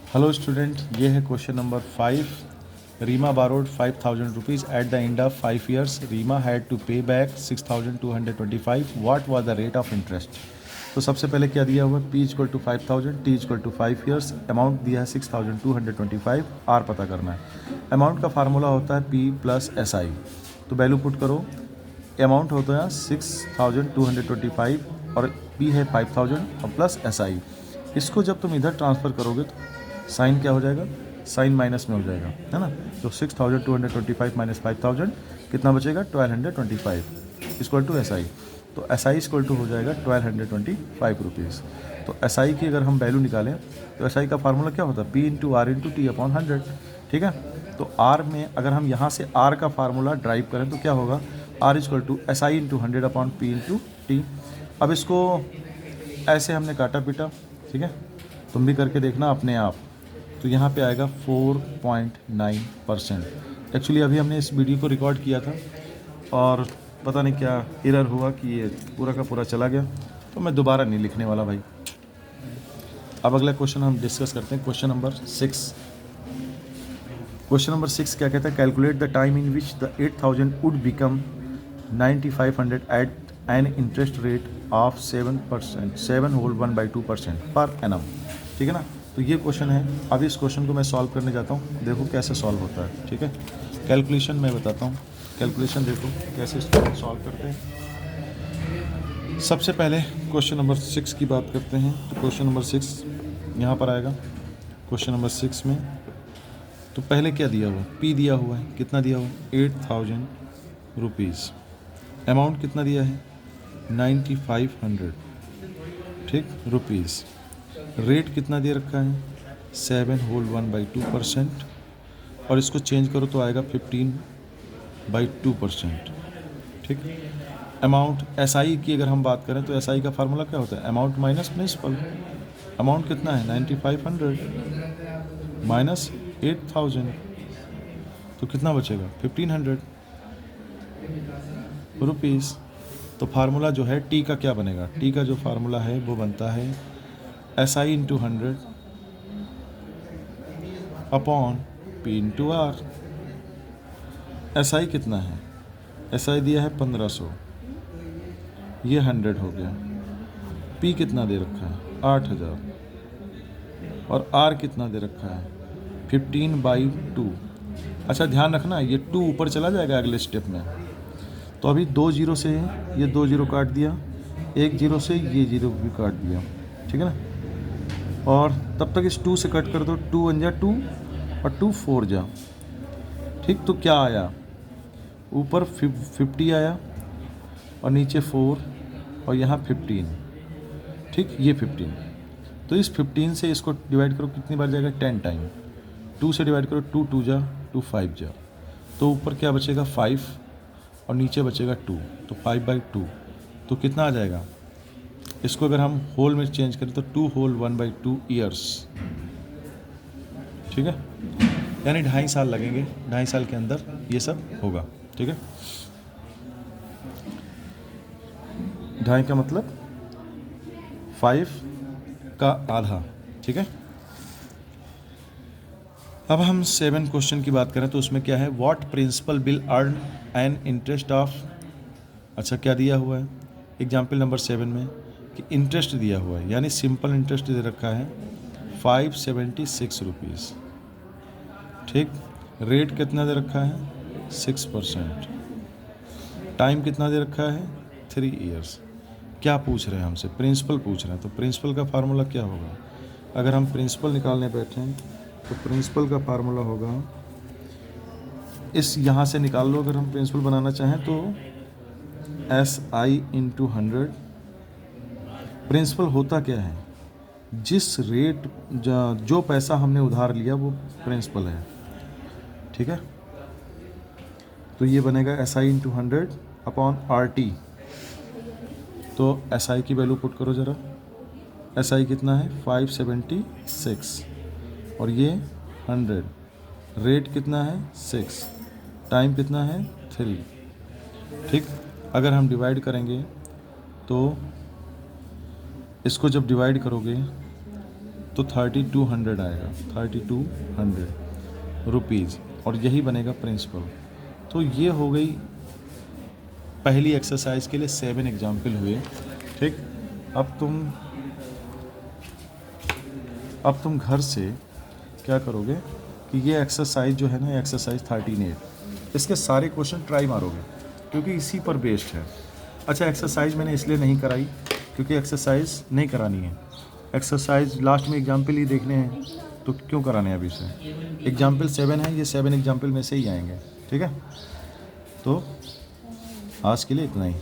Hello student, ये है question number 5। Reema borrowed 5,000 rupees at the end of 5 years. Reema had to pay back 6,225। What was the rate of interest? तो सबसे पहले क्या दिया हुआ है? P equal to 5,000, T equal to 5 years, amount दिया है 6,225, आर पता करना है। अमाउंट का फार्मूला होता है P प्लस SI। तो वैल्यू पुट करो। अमाउंट होता है 6,225 और P है 5,000 और प्लस SI। इसको जब तुम इधर ट्रांसफ़र करोगे तो साइन क्या हो जाएगा? साइन माइनस में हो जाएगा, है ना। तो 6,225 माइनस 5,000 कितना बचेगा? 1,225 इक्वल टू SI। तो SI इक्वल टू हो जाएगा 1,225 रुपीज़। तो SI की अगर हम वैल्यू निकालें तो SI का फार्मूला क्या होता है? P into R into T upon 100। ठीक है। तो R में अगर हम यहाँ से R का फार्मूला ड्राइव करें तो क्या होगा? R equal to SI into 100 upon P into T. अब इसको ऐसे हमने काटा पीटा, ठीक है। तुम भी करके देखना अपने आप। तो यहाँ पे आएगा 4.9%। एक्चुअली अभी हमने इस वीडियो को रिकॉर्ड किया था और पता नहीं क्या एरर हुआ कि ये पूरा का पूरा चला गया, तो मैं दोबारा नहीं लिखने वाला भाई। अब अगला क्वेश्चन हम डिस्कस करते हैं, क्वेश्चन नंबर 6। क्वेश्चन नंबर 6 क्या कहता है? Calculate the time in which the 8,000 would become 9,500 at an interest rate of 7%, 7/2% per annum. ठीक है ना। तो ये क्वेश्चन है। अब इस क्वेश्चन को मैं सॉल्व करने जाता हूँ, देखो कैसे सॉल्व होता है। ठीक है। कैलकुलेशन मैं बताता हूँ, कैलकुलेशन देखो कैसे सॉल्व करते हैं। सबसे पहले क्वेश्चन नंबर 6 की बात करते हैं। तो क्वेश्चन नंबर 6 यहाँ पर आएगा। क्वेश्चन नंबर 6 में तो पहले क्या दिया हुआ? P दिया हुआ है। कितना दिया हुआ है? 8,000 रुपीज़। अमाउंट कितना दिया है? 9,500, ठीक, रुपीज़। रेट कितना दे रखा है? 7/2%। और इसको चेंज करो तो आएगा 15/2%। ठीक। अमाउंट SI की अगर हम बात करें तो SI का फार्मूला क्या होता है? Amount minus principal. अमाउंट कितना है? 9,500 माइनस 8,000, तो कितना बचेगा? 1,500 रुपीज़। तो फार्मूला जो है T का क्या बनेगा? T का जो फार्मूला है वो बनता है SI into 100 upon P into R. SI कितना है? SI दिया है 1,500, ये 100 हो गया। P कितना दे रखा है? 8,000। और R कितना दे रखा है? 15/2। अच्छा ध्यान रखना, ये 2 ऊपर चला जाएगा अगले स्टेप में। तो अभी 2 जीरो से ये 2 जीरो काट दिया, 1 जीरो से ये जीरो भी काट दिया, ठीक है ना। और तब तक इस 2 से कट कर दो, 2 1 जा 2 और 2 4 जा, ठीक। तो क्या आया? ऊपर 50 आया और नीचे 4 और यहाँ 15, ठीक, ये 15। तो इस 15 से इसको डिवाइड करो, कितनी बार जाएगा? 10 टाइम। 2 से डिवाइड करो, 2 2 जा 2 5 जा, तो ऊपर क्या बचेगा? 5 और नीचे बचेगा 2, तो 5/2। तो कितना आ जाएगा? इसको अगर हम होल में चेंज करें तो 2 होल 1/2 ईयर्स, ठीक है। यानी 2.5 साल लगेंगे, 2.5 साल के अंदर ये सब होगा, ठीक है। 2.5 का मतलब 5 का आधा, ठीक है। अब हम 7 क्वेश्चन की बात करें तो उसमें क्या है? What principal will earn an interest of. अच्छा क्या दिया हुआ है एग्जाम्पल नंबर 7 में? कि इंटरेस्ट दिया हुआ है, यानी सिंपल इंटरेस्ट दे रखा है 576 रुपीज़, ठीक। रेट कितना दे रखा है? 6%। टाइम कितना दे रखा है? 3 ईयर्स। क्या पूछ रहे हैं हमसे? प्रिंसिपल पूछ रहे हैं। तो प्रिंसिपल का फार्मूला क्या होगा? अगर हम प्रिंसिपल निकालने बैठें तो प्रिंसिपल का फार्मूला होगा, इस यहाँ से निकाल लो। अगर हम प्रिंसिपल बनाना चाहें तो SI इंटू 100। प्रिंसिपल होता क्या है? जिस रेट जो पैसा हमने उधार लिया वो प्रिंसिपल है, ठीक है। तो ये बनेगा SI इंटू 100 अपॉन RT। तो SI की वैल्यू पुट करो ज़रा। SI कितना है? 576 और ये 100। रेट कितना है? 6। टाइम कितना है? 3, ठीक। अगर हम डिवाइड करेंगे तो इसको जब डिवाइड करोगे तो 3200 आएगा, 3200 रुपीज़, और यही बनेगा प्रिंसिपल। तो ये हो गई पहली एक्सरसाइज के लिए 7 एग्जाम्पल हुए। ठीक, अब तुम घर से क्या करोगे कि ये एक्सरसाइज जो है ना, एक्सरसाइज 13A, इसके सारे क्वेश्चन ट्राई मारोगे क्योंकि इसी पर बेस्ड है। अच्छा, एक्सरसाइज मैंने इसलिए नहीं कराई क्योंकि एक्सरसाइज नहीं करानी है, एक्सरसाइज लास्ट में एग्जाम्पल ही देखने हैं, तो क्यों कराने हैं अभी से। एग्जाम्पल 7 है, ये 7 एग्जाम्पल में से ही आएंगे। ठीक है, तो आज के लिए इतना ही।